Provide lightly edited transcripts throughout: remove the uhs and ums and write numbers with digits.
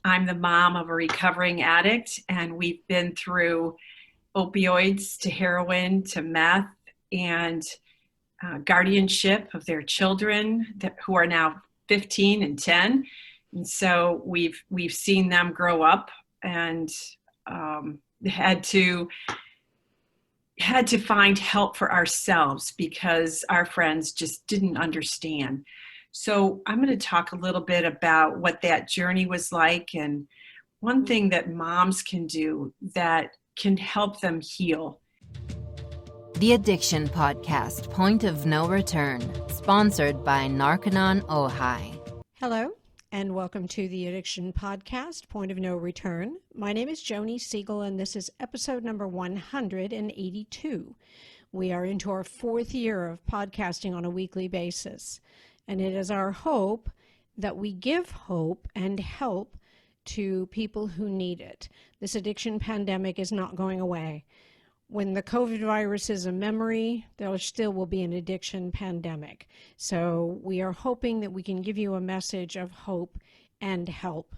I'm the mom of a recovering addict, and we've been through opioids to heroin to meth and guardianship of their children who are now 15 and 10. And so we've seen them grow up and had to find help for ourselves because our friends just didn't understand. So I'm going to talk a little bit about what that journey was like, and one thing that moms can do that can help them heal. The Addiction Podcast, Point of No Return, sponsored by Narconon Ojai. Hello, and welcome to the Addiction Podcast, Point of No Return. My name is Joni Siegel, and this is episode number 182. We are into our fourth year of podcasting on a weekly basis, and it is our hope that we give hope and help to people who need it. This addiction pandemic is not going away. When the COVID virus is a memory, there still will be an addiction pandemic. So we are hoping that we can give you a message of hope and help.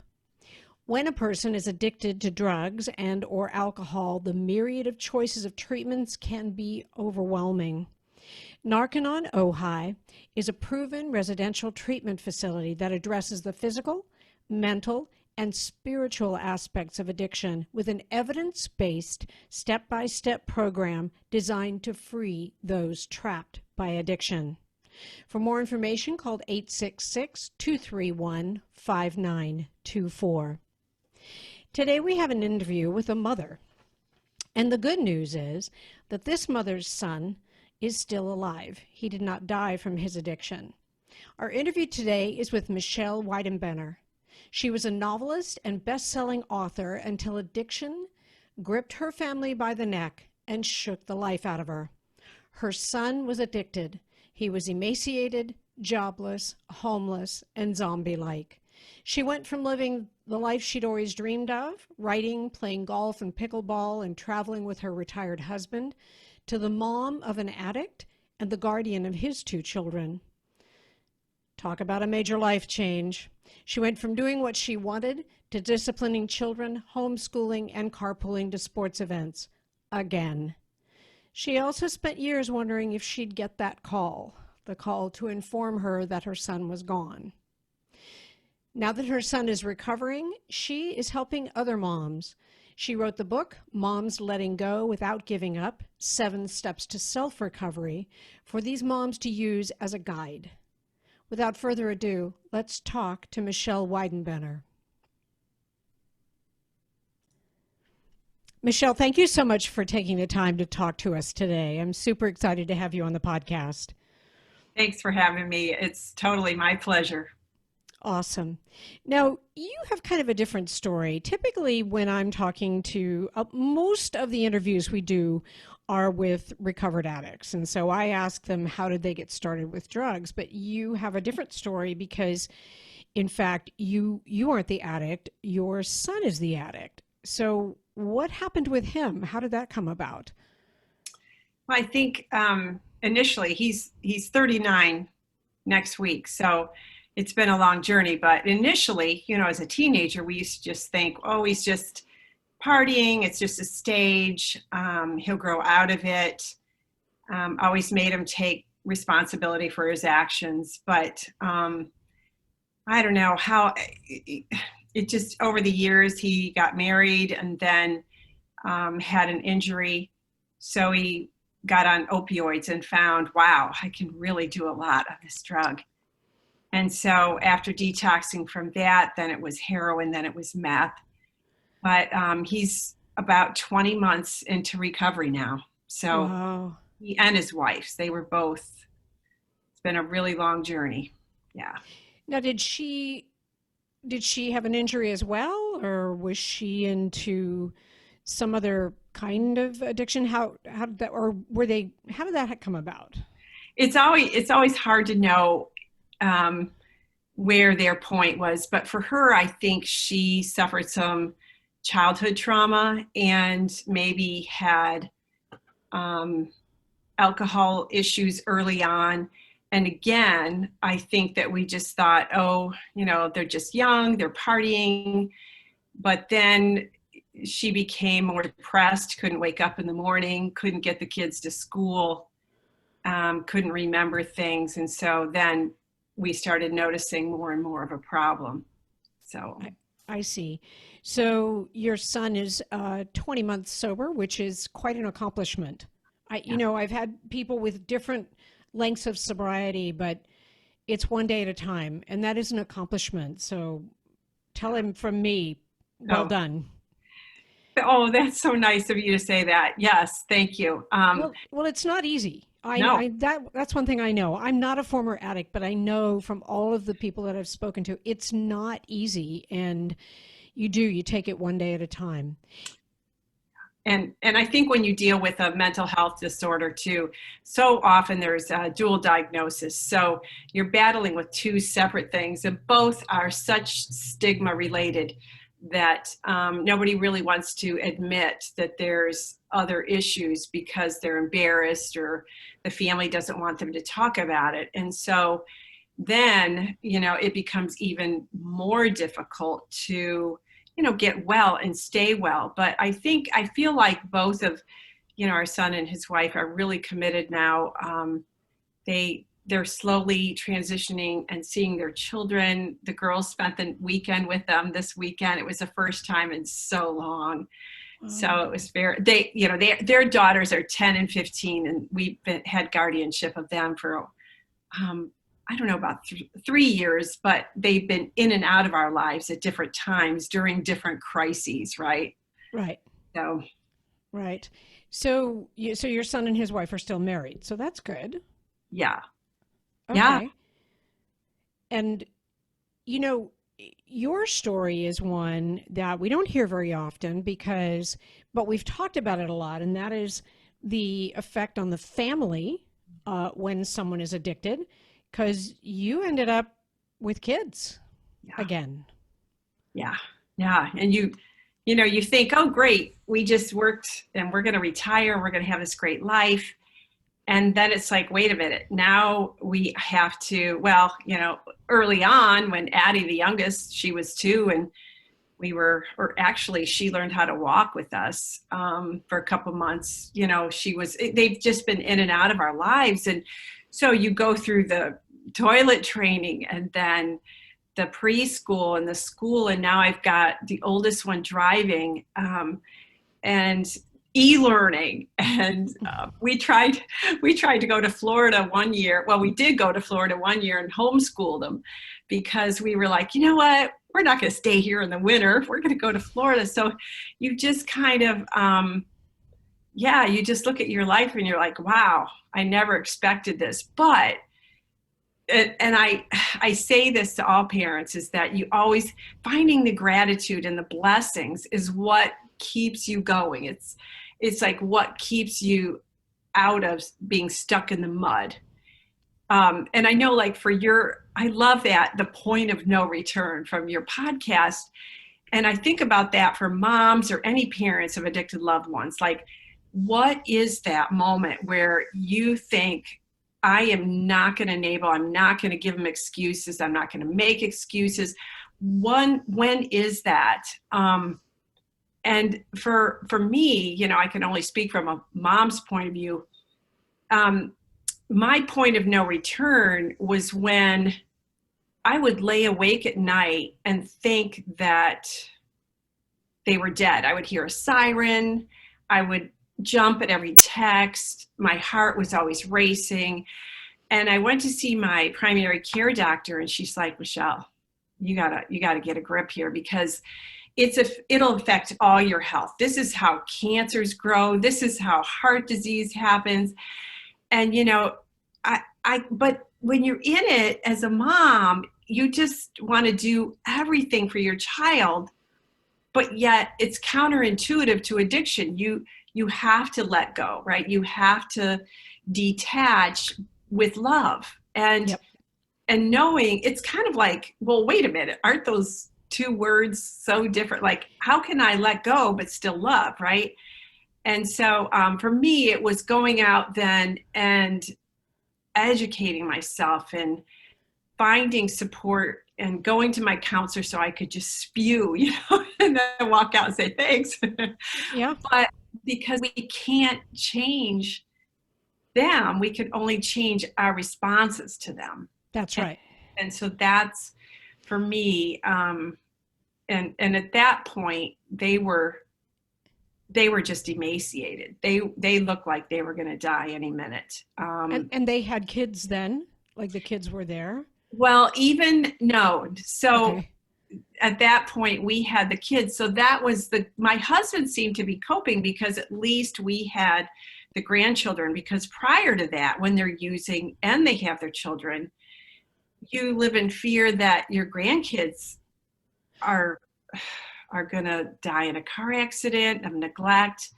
When a person is addicted to drugs and or alcohol, the myriad of choices of treatments can be overwhelming. Narconon Ojai is a proven residential treatment facility that addresses the physical, mental, and spiritual aspects of addiction with an evidence-based, step-by-step program designed to free those trapped by addiction. For more information, call 866-231-5924. Today we have an interview with a mother, and the good news is that this mother's son is still alive. He did not die from his addiction. Our interview today is with Michelle Weidenbenner. She was a novelist and best-selling author until addiction gripped her family by the neck and shook the life out of her. Her son was addicted. He was emaciated, jobless, homeless, and zombie-like. She went from living the life she'd always dreamed of, writing, playing golf and pickleball, and traveling with her retired husband, to the mom of an addict and the guardian of his two children. Talk about a major life change. She went from doing what she wanted to disciplining children, homeschooling, and carpooling to sports events. Again. She also spent years wondering if she'd get that call, the call to inform her that her son was gone. Now that her son is recovering, she is helping other moms. She wrote the book, Moms Letting Go Without Giving Up, 7 Steps to Self-Recovery, for these moms to use as a guide. Without further ado, let's talk to Michelle Weidenbenner. Michelle, thank you so much for taking the time to talk to us today. I'm super excited to have you on the podcast. Thanks for having me. It's totally my pleasure. Awesome. Now, you have kind of a different story. Typically, when I'm talking to most of the interviews we do are with recovered addicts. And so I ask them, how did they get started with drugs? But you have a different story because, in fact, you aren't the addict. Your son is the addict. So what happened with him? How did that come about? Well, I think initially he's 39 next week. So it's been a long journey. But initially, as a teenager, we used to just think, oh, he's just partying, it's just a stage, he'll grow out of it. Always made him take responsibility for his actions, but I don't know how, it just, over the years, he got married and then had an injury, so he got on opioids and found, wow, I can really do a lot of this drug. And so after detoxing from that, then it was heroin, then it was meth. But he's about 20 months into recovery now. So Wow. He and his wife, they were both, it's been a really long journey. Yeah. Now, did she have an injury as well, or was she into some other kind of addiction? How did that, or were they, how did that come about? It's always hard to know where their point was, but for her, I think she suffered some childhood trauma and maybe had alcohol issues early on, And again, I think that we just thought, oh, they're just young, they're partying. But then she became more depressed, couldn't wake up in the morning, couldn't get the kids to school, couldn't remember things. And so then we started noticing more and more of a problem. So I see. So your son is 20 months sober, which is quite an accomplishment. I've had people with different lengths of sobriety, but it's one day at a time, and that is an accomplishment. So tell him from me, well done. Oh, that's so nice of you to say that. Yes, thank you. Well, it's not easy. That's one thing I know. I'm not a former addict, but I know from all of the people that I've spoken to, it's not easy, and you take it one day at a time. And I think when you deal with a mental health disorder too, so often there's a dual diagnosis. So you're battling with two separate things, and both are such stigma related that nobody really wants to admit that there's other issues because they're embarrassed or the family doesn't want them to talk about it. And so then, it becomes even more difficult to get well and stay well. But I feel like both of, our son and his wife are really committed now. They're slowly transitioning and seeing their children. The girls spent the weekend with them this weekend. It was the first time in so long. So it was their daughters are 10 and 15, and we've had guardianship of them for, I don't know, about 3 years, but they've been in and out of our lives at different times during different crises, right? Right. So. Right. So your son and his wife are still married, so that's good. Yeah. Okay. Yeah. And, your story is one that we don't hear very often but we've talked about it a lot, and that is the effect on the family when someone is addicted. Because you ended up with kids again. Yeah. Yeah. And you think, oh, great, we just worked and we're going to retire. We're going to have this great life. And then it's like, wait a minute, now we have to, early on when Addie, the youngest, she was 2, and she learned how to walk with us for a couple months. They've just been in and out of our lives. And so you go through the toilet training and then the preschool and the school. And now I've got the oldest one driving and e-learning. And we tried to go to Florida one year. Well, we did go to Florida one year and homeschool them because we were like, you know what? We're not going to stay here in the winter. We're going to go to Florida. So you just kind of, you just look at your life and you're like, wow, I never expected this. But, and I say this to all parents, is that you always finding the gratitude and the blessings is what keeps you going. It's like what keeps you out of being stuck in the mud. And I know, like, I love that, the point of no return from your podcast. And I think about that for moms or any parents of addicted loved ones. Like, what is that moment where you think, I am not going to enable, I'm not going to give them excuses, I'm not going to make excuses? When is that? And for me, I can only speak from a mom's point of view. My point of no return was when I would lay awake at night and think that they were dead. I would hear a siren. I would jump at every text. My heart was always racing. And I went to see my primary care doctor, and she's like, Michelle, you gotta get a grip here, because it'll affect all your health. This is how cancers grow. This is how heart disease happens. And, but when you're in it as a mom, you just want to do everything for your child, but yet it's counterintuitive to addiction. You have to let go, right? You have to detach with love and knowing it's kind of like, well, wait a minute, aren't those two words so different? Like, how can I let go but still love, right? And so for me, it was going out then and educating myself and finding support and going to my counselor so I could just spew, and then walk out and say thanks. Yeah, But because we can't change them, we can only change our responses to them. that's right. And so that's for me. And at that point, they were just emaciated. They looked like they were going to die any minute. And they had kids then, like the kids were there. Well, even no. So Okay. at that point, we had the kids. So that was my husband seemed to be coping because at least we had the grandchildren. Because prior to that, when they're using and they have their children, you live in fear that your grandkids are going to die in a car accident of neglect.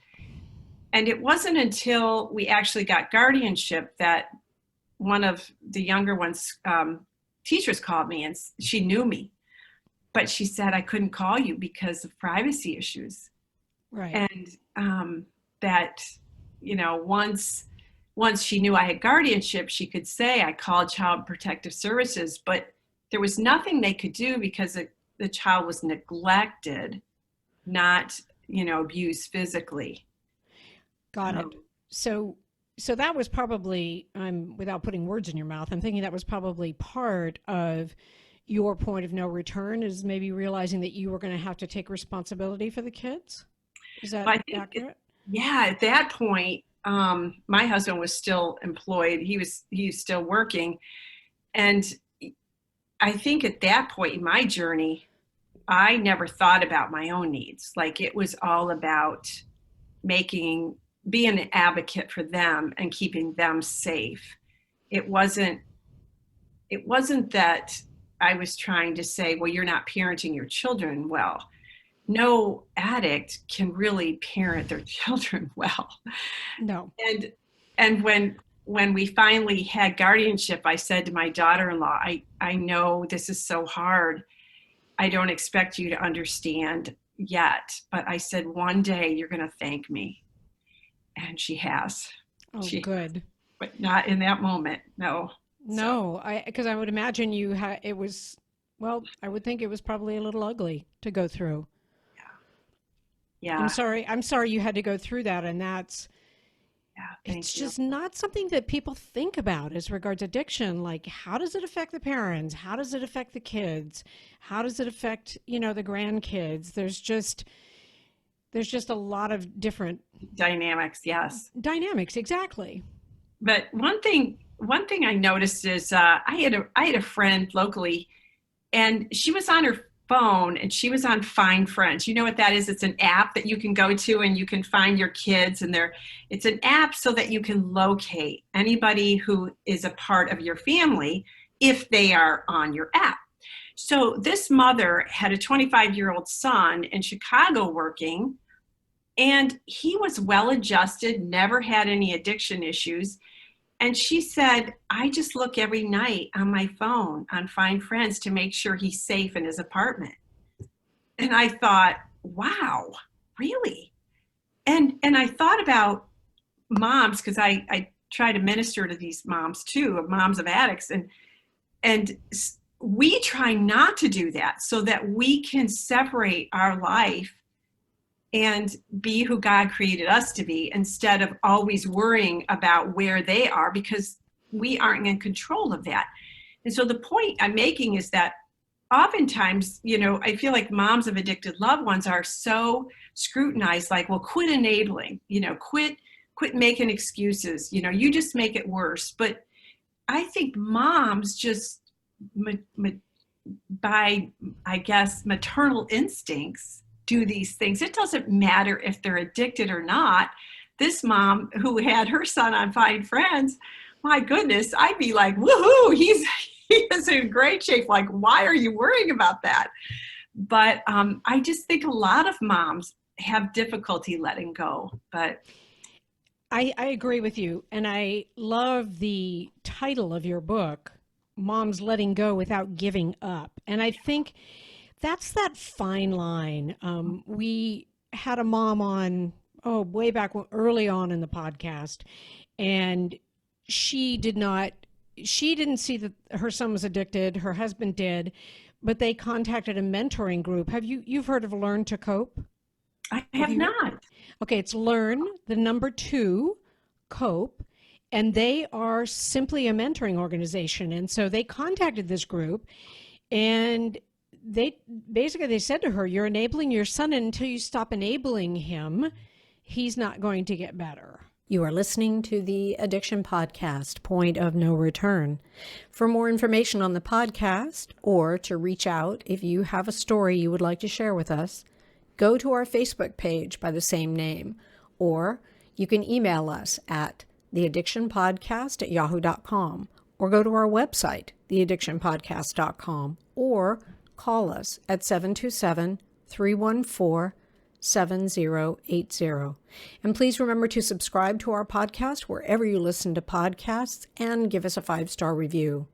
And it wasn't until we actually got guardianship that one of the younger ones, teachers called me, and she knew me, but she said I couldn't call you because of privacy issues. Right. And that, once she knew I had guardianship, she could say I called Child Protective Services, but there was nothing they could do because the child was neglected, not, abused physically. Got it. So that was probably, without putting words in your mouth, I'm thinking that was probably part of your point of no return, is maybe realizing that you were going to have to take responsibility for the kids. Is that accurate? Yeah, at that point, my husband was still employed. He was still working. And I think at that point in my journey, I never thought about my own needs. Like, it was all about being an advocate for them and keeping them safe. It wasn't that I was trying to say, well, you're not parenting your children well. No addict can really parent their children well. No. And when we finally had guardianship, I said to my daughter-in-law, I know this is so hard. I don't expect you to understand yet, but I said, one day you're going to thank me. And she has. Oh, good. But not in that moment. No. No, because I would imagine I would think it was probably a little ugly to go through. Yeah. I'm sorry you had to go through that. And it's just not something that people think about as regards addiction. Like, how does it affect the parents? How does it affect the kids? How does it affect, the grandkids? There's just a lot of different dynamics. Yes. Dynamics. Exactly. But one thing I noticed is, I had a friend locally, and she was on her phone and she was on Find Friends. You know what that is? It's an app that you can go to and you can find your kids, and it's an app so that you can locate anybody who is a part of your family if they are on your app. So this mother had a 25-year-old son in Chicago working, and he was well-adjusted, never had any addiction issues. And she said, I just look every night on my phone on Find Friends to make sure he's safe in his apartment. And I thought, wow, really? And I thought about moms, because I try to minister to these moms too, moms of addicts. And we try not to do that so that we can separate our life and be who God created us to be, instead of always worrying about where they are, because we aren't in control of that. And so the point I'm making is that oftentimes, I feel like moms of addicted loved ones are so scrutinized, like, well, quit enabling, quit making excuses, you just make it worse. But I think moms just, by, I guess, maternal instincts, do these things. It doesn't matter if they're addicted or not. This mom who had her son on Find Friends, my goodness, I'd be like, woohoo, he is in great shape. Like, why are you worrying about that? But I just think a lot of moms have difficulty letting go. But I agree with you. And I love the title of your book, Moms Letting Go Without Giving Up. And I think that's that fine line. We had a mom on, way back early on in the podcast, and she did not she didn't see that her son was addicted. Her husband did, but they contacted a mentoring group. You've heard of Learn to Cope? I have not. Okay, it's Learn, the number 2, Cope, and they are simply a mentoring organization. And so they contacted this group, and they said to her, "You're enabling your son, and until you stop enabling him, he's not going to get better." You are listening to the Addiction Podcast, Point of No Return. For more information on the podcast, or to reach out if you have a story you would like to share with us, go to our Facebook page by the same name, or you can email us at theaddictionpodcast@yahoo.com, or go to our website, theaddictionpodcast.com, or call us at 727-314-7080. And please remember to subscribe to our podcast wherever you listen to podcasts and give us a 5-star review.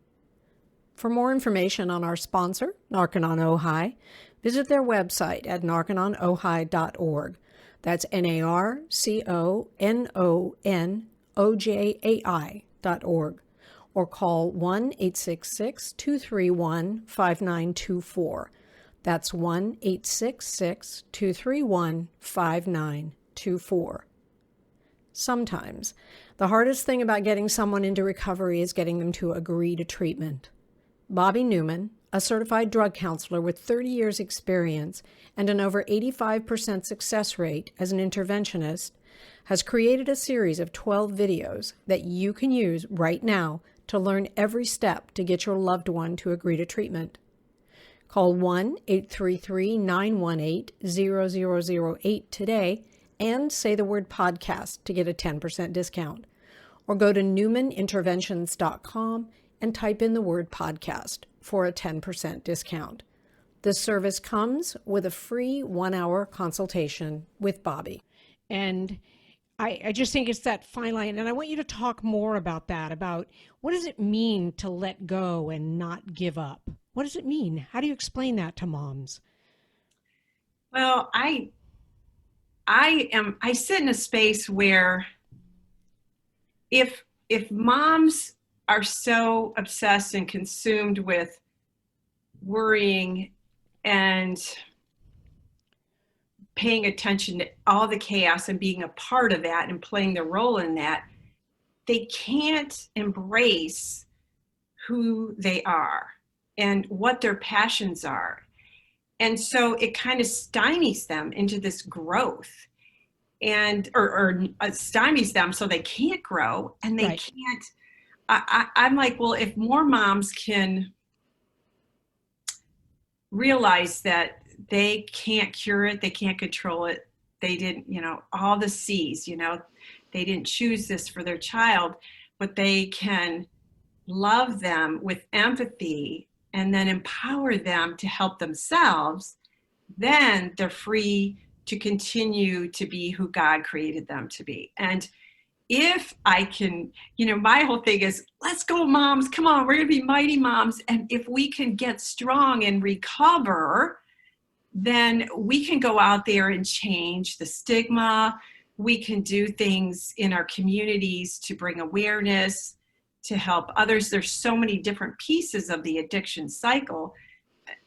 For more information on our sponsor, Narconon Ojai, visit their website at narcononojai.org. That's NARCONONOJAI.org. Or call 1-866-231-5924. That's 1-866-231-5924. Sometimes, the hardest thing about getting someone into recovery is getting them to agree to treatment. Bobby Newman, a certified drug counselor with 30 years experience and an over 85% success rate as an interventionist, has created a series of 12 videos that you can use right now to learn every step to get your loved one to agree to treatment. Call 1-833-918-0008 today and say the word podcast to get a 10% discount. Or go to newmaninterventions.com and type in the word podcast for a 10% discount. This service comes with a free 1-hour consultation with Bobby. And I just think it's that fine line. And I want you to talk more about that, about what does it mean to let go and not give up? What does it mean? How do you explain that to moms? Well, I sit in a space where if moms are so obsessed and consumed with worrying and paying attention to all the chaos and being a part of that and playing their role in that, they can't embrace who they are and what their passions are. And so it kind of stymies them into this growth and or stymies them so they can't grow and they can't. I'm like, well, if more moms can realize that they can't cure it, they can't control it, they didn't, all the C's, they didn't choose this for their child, but they can love them with empathy and then empower them to help themselves, then they're free to continue to be who God created them to be. And if I can, my whole thing is, let's go moms, come on, we're gonna be mighty moms. And if we can get strong and recover, then we can go out there and change the stigma. We can do things in our communities to bring awareness, to help others. There's so many different pieces of the addiction cycle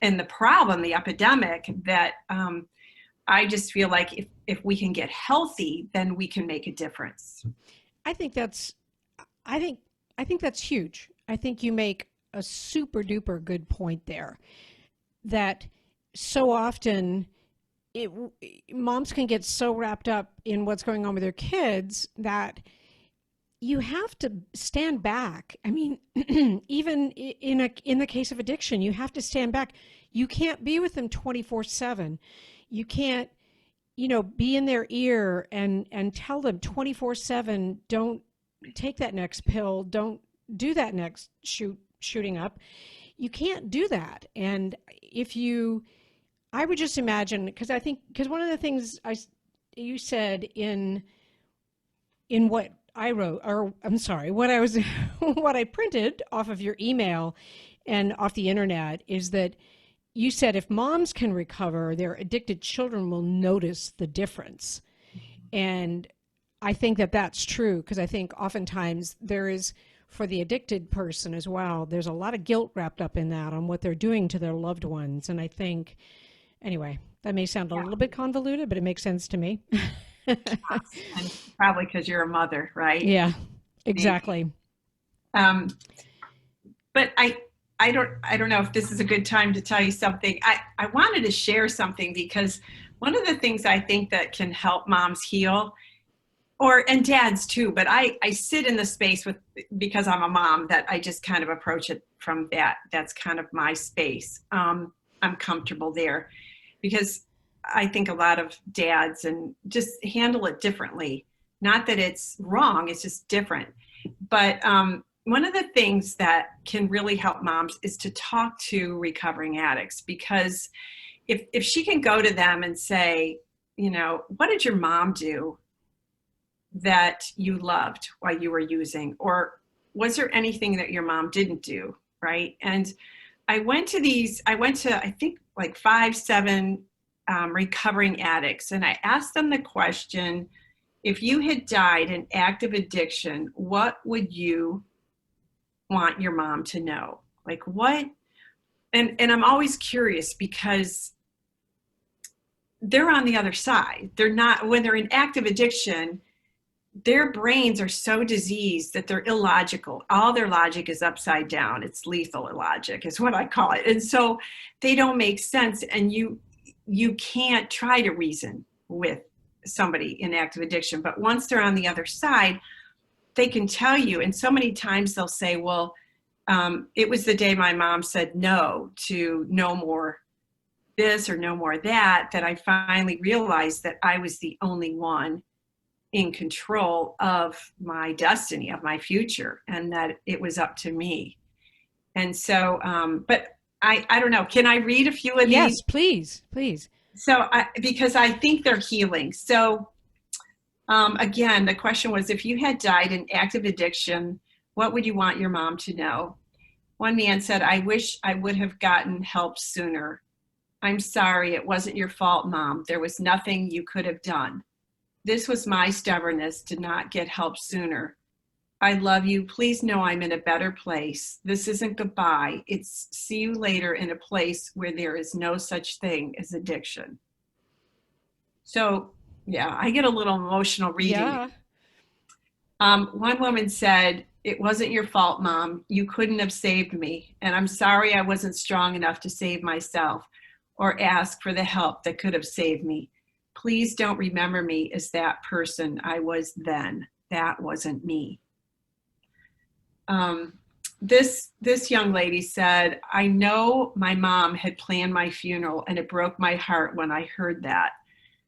and the problem, the epidemic, that I just feel like if we can get healthy, then we can make a difference. I think that's huge. I think you make a super duper good point there, that so often moms can get so wrapped up in what's going on with their kids that you have to stand back. I mean, even in the case of addiction, you have to stand back. You can't be with them 24/7. You can't, be in their ear and tell them 24/7, don't take that next pill, don't do that next shooting up. You can't do that. And I would just imagine, because one of the things you said in what I wrote, or I'm sorry, what I printed off of your email and off the internet, is that you said if moms can recover, their addicted children will notice the difference. And I think that that's true, because I think oftentimes there is for the addicted person as well. There's a lot of guilt wrapped up in that on what they're doing to their loved ones. And I think, anyway, that may sound a little bit convoluted, but it makes sense to me. And probably because you're a mother, right? Yeah, exactly. But I don't know if this is a good time to tell you something. I wanted to share something because one of the things I think that can help moms heal, and dads too, but I sit in the space because I'm a mom, that I just kind of approach it from that's kind of my space. I'm comfortable there because I think a lot of dads and just handle it differently. Not that it's wrong, it's just different. But one of the things that can really help moms is to talk to recovering addicts, because if she can go to them and say, what did your mom do that you loved while you were using? Or was there anything that your mom didn't do, right? And I went to I think like 5, 7 recovering addicts, and I asked them the question, if you had died in active addiction, what would you want your mom to know? Like what? And I'm always curious because they're on the other side. They're not, when they're in active addiction, their brains are so diseased that they're illogical. All their logic is upside down. It's lethal logic is what I call it. And so they don't make sense. And you can't try to reason with somebody in active addiction. But once they're on the other side, they can tell you. And so many times they'll say, well, it was the day my mom said no to no more this or no more that I finally realized that I was the only one in control of my destiny, of my future, and that it was up to me. And so, but I don't know, can I read a few of these? Yes, please. So, because I think they're healing. So, again, the question was, if you had died in active addiction, what would you want your mom to know? One man said, I wish I would have gotten help sooner. I'm sorry, it wasn't your fault, Mom. There was nothing you could have done. This was my stubbornness to not get help sooner. I love you. Please know I'm in a better place. This isn't goodbye. It's see you later in a place where there is no such thing as addiction. So, yeah, I get a little emotional reading. Yeah. One woman said, it wasn't your fault, Mom. You couldn't have saved me. And I'm sorry I wasn't strong enough to save myself or ask for the help that could have saved me. Please don't remember me as that person I was then. That wasn't me. This young lady said, I know my mom had planned my funeral and it broke my heart when I heard that.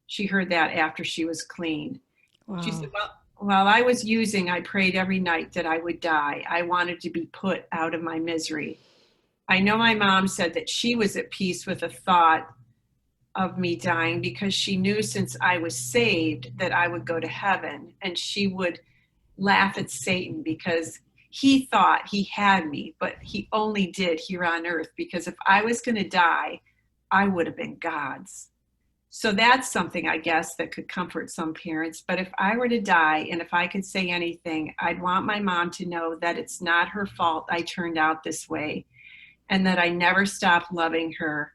She heard that after she was clean. Wow. She said, well, while I was using, I prayed every night that I would die. I wanted to be put out of my misery. I know my mom said that she was at peace with the thought of me dying because she knew since I was saved that I would go to heaven, and she would laugh at Satan because he thought he had me, but he only did here on earth, because if I was going to die, I would have been God's. So that's something, I guess, that could comfort some parents. But if I were to die, and if I could say anything, I'd want my mom to know that it's not her fault I turned out this way, and that I never stopped loving her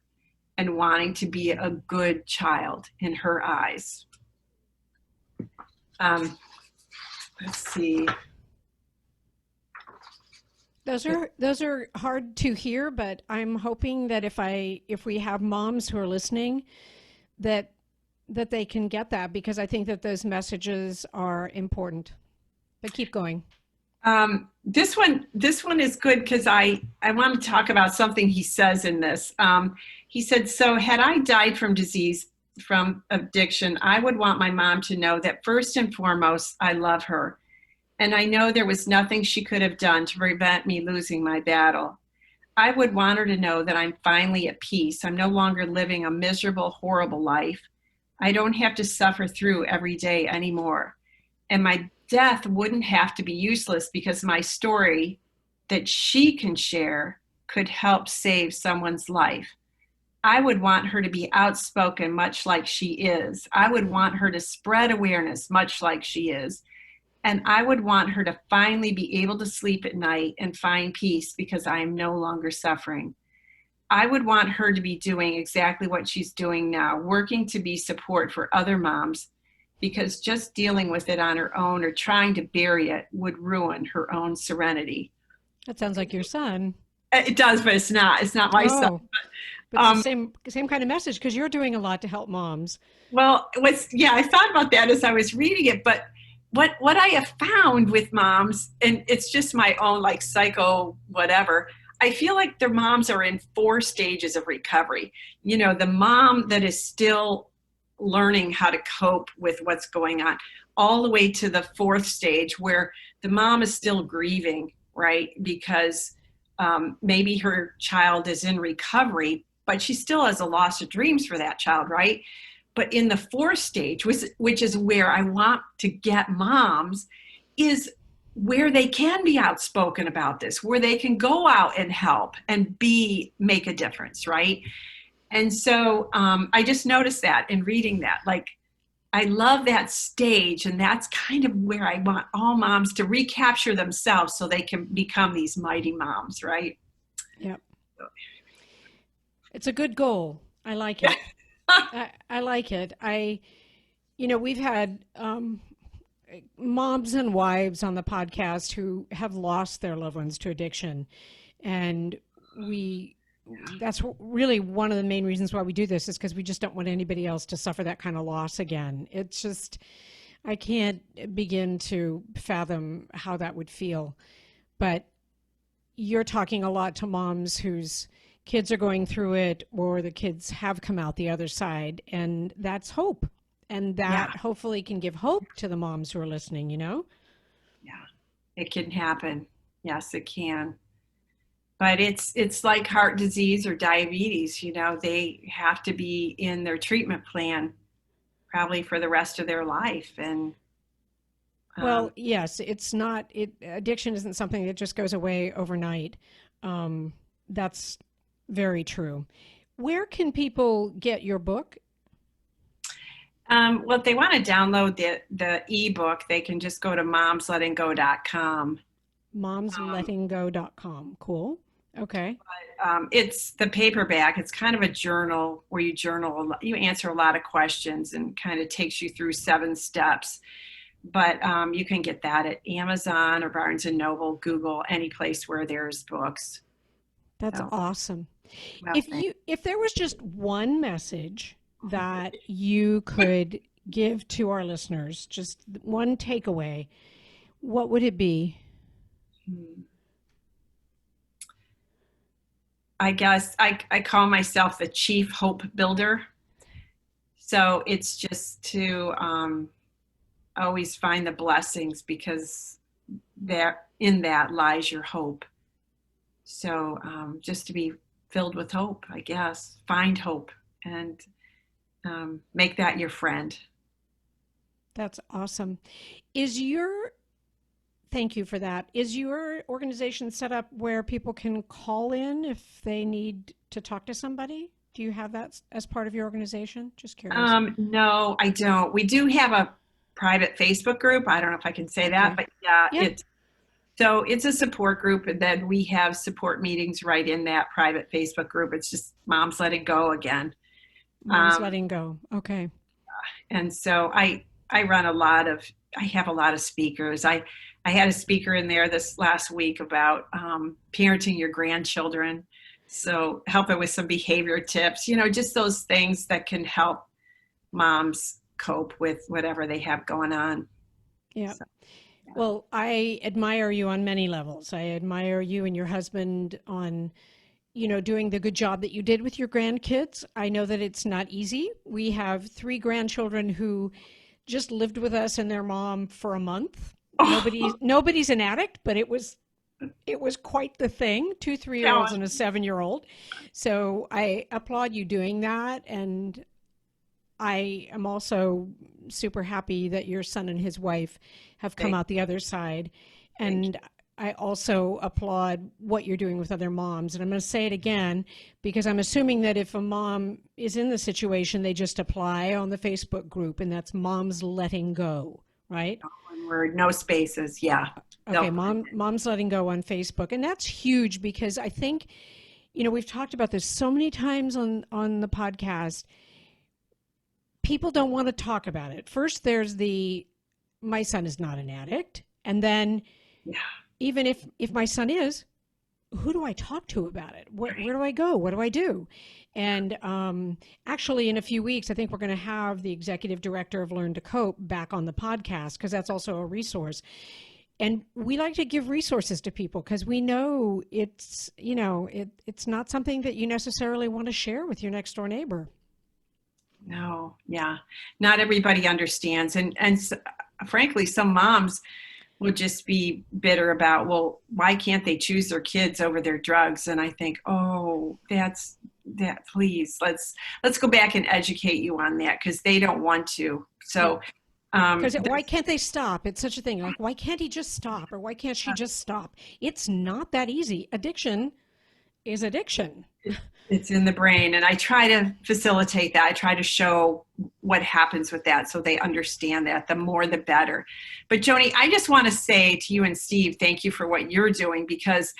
and wanting to be a good child in her eyes. Let's see. Those are hard to hear, but I'm hoping that if we have moms who are listening, that they can get that, because I think that those messages are important. But keep going. This one is good because I want to talk about something he says in this. He said, so had I died from disease, from addiction, I would want my mom to know that first and foremost, I love her. And I know there was nothing she could have done to prevent me losing my battle. I would want her to know that I'm finally at peace. I'm no longer living a miserable, horrible life. I don't have to suffer through every day anymore. And my death wouldn't have to be useless because my story that she can share could help save someone's life. I would want her to be outspoken, much like she is. I would want her to spread awareness, much like she is. And I would want her to finally be able to sleep at night and find peace because I am no longer suffering. I would want her to be doing exactly what she's doing now, working to be support for other moms, because just dealing with it on her own or trying to bury it would ruin her own serenity. That sounds like your son. It does, but it's not. It's not my son. But it's the same kind of message, because you're doing a lot to help moms. Well, I thought about that as I was reading it, but what I have found with moms, and it's just my own like psycho whatever, I feel like their moms are in 4 stages of recovery. You know, the mom that is still learning how to cope with what's going on, all the way to the 4th stage where the mom is still grieving, right? Because maybe her child is in recovery, but she still has a loss of dreams for that child, right? But in the 4th stage, which is where I want to get moms, is where they can be outspoken about this, where they can go out and help and make a difference, right? And so I just noticed that in reading that, like, I love that stage, and that's kind of where I want all moms to recapture themselves so they can become these mighty moms, right? Yep. It's a good goal. I like it. I like it. We've had moms and wives on the podcast who have lost their loved ones to addiction. And that's really one of the main reasons why we do this, is because we just don't want anybody else to suffer that kind of loss again. It's just, I can't begin to fathom how that would feel. But you're talking a lot to moms whose kids are going through it, or the kids have come out the other side, and that's hope. And that hopefully can give hope to the moms who are listening, you know? Yeah, it can happen. Yes, it can. But it's like heart disease or diabetes, you know, they have to be in their treatment plan probably for the rest of their life. And well, yes, addiction isn't something that just goes away overnight. That's very true. Where can people get your book? Well, if they want to download the ebook, they can just go to momslettinggo.com. Momslettinggo.com. Cool. Okay. It's the paperback. It's kind of a journal where you answer a lot of questions, and kind of takes you through 7 steps. But you can get that at Amazon or Barnes & Noble, Google, any place where there's books. That's awesome. Well, if there was just one message that you could give to our listeners, just one takeaway, what would it be? I guess I call myself the chief hope builder. So it's just to always find the blessings, because in that lies your hope. So just to be filled with hope, I guess. Find hope and make that your friend. That's awesome. Thank you for that. Is your organization set up where people can call in if they need to talk to somebody? Do you have that as part of your organization? Just curious. No, I don't. We do have a private Facebook group. I don't know if I can say that, but it's a support group, and then we have support meetings right in that private Facebook group. It's just Moms Letting Go again. Moms Letting Go. Okay. And so I have a lot of speakers. I had a speaker in there this last week about parenting your grandchildren. So helping with some behavior tips, you know, just those things that can help moms cope with whatever they have going on. Yeah. So, well, I admire you on many levels. I admire you and your husband on, you know, doing the good job that you did with your grandkids. I know that it's not easy. We have 3 grandchildren who just lived with us and their mom for a month. Nobody's an addict, but it was quite the thing. 2 3-year-olds and a 7-year-old. So I applaud you doing that, and I am also super happy that your son and his wife have come out the other side. And I also applaud what you're doing with other moms. And I'm going to say it again, because I'm assuming that if a mom is in the situation, they just apply on the Facebook group, and that's Moms Letting Go, right? Oh, word, no spaces. Yeah. Okay, Mom's Letting Go on Facebook. And that's huge because I think, we've talked about this so many times on the podcast. People don't want to talk about it. First, there's my son is not an addict. And then even if my son is, who do I talk to about it? Where do I go? What do I do? And actually, in a few weeks, I think we're going to have the executive director of Learn to Cope back on the podcast because that's also a resource. And we like to give resources to people because we know it's not something that you necessarily want to share with your next door neighbor. No, yeah. Not everybody understands. And frankly, some moms will just be bitter about, well, why can't they choose their kids over their drugs? And I think, please, let's go back and educate you on that because they don't want to. So because why can't they stop? It's such a thing. Like, why can't he just stop? Or why can't she just stop? It's not that easy. Addiction is addiction. It's in the brain. And I try to facilitate that. I try to show what happens with that so they understand that. The more, the better. But Joni, I just want to say to you and Steve, thank you for what you're doing because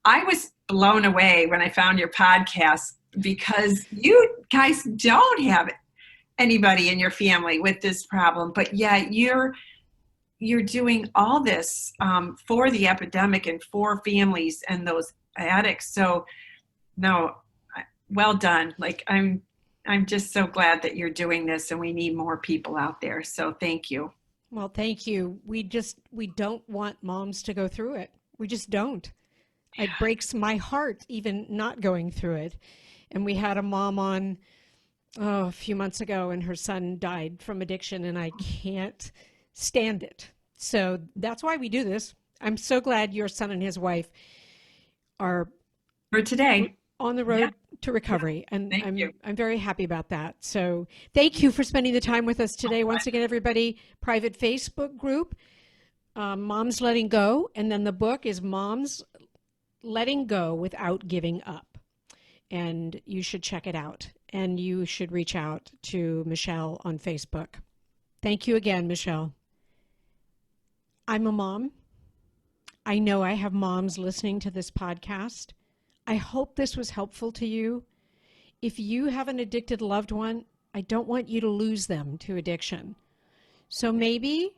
I was blown away when I found your podcast because you guys don't have anybody in your family with this problem, but yet you're doing all this for the epidemic and for families and those addicts. So no, well done. Like I'm just so glad that you're doing this and we need more people out there. So thank you. Well, thank you. We don't want moms to go through it. We just don't. It breaks my heart even not going through it. And we had a mom on a few months ago and her son died from addiction and I can't stand it. So that's why we do this. I'm so glad your son and his wife are for today on the road to recovery. And I'm very happy about that. So thank you for spending the time with us today. Once again, everybody, private Facebook group, Moms Letting Go. And then the book is Moms Letting Go Without Giving Up. And you should check it out. And you should reach out to Michelle on Facebook. Thank you again, Michelle. I'm a mom. I know I have moms listening to this podcast. I hope this was helpful to you. If you have an addicted loved one, I don't want you to lose them to addiction. So maybe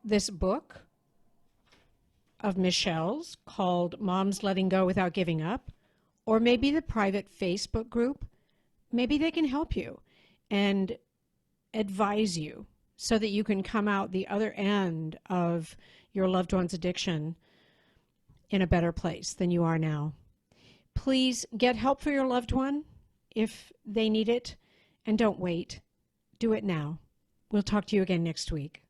this book of Michelle's called Moms Letting Go Without Giving Up, or maybe the private Facebook group, maybe they can help you and advise you so that you can come out the other end of your loved one's addiction in a better place than you are now. Please get help for your loved one if they need it, and don't wait. Do it now. We'll talk to you again next week.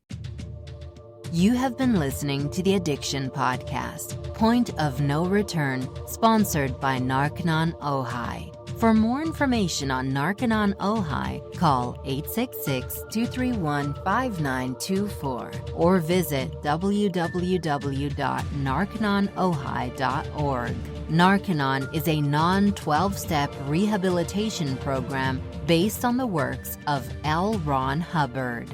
You have been listening to the Addiction Podcast, Point of No Return, sponsored by Narconon Ojai. For more information on Narconon Ojai, call 866-231-5924 or visit www.narcononojai.org. Narconon is a non-12-step rehabilitation program based on the works of L. Ron Hubbard.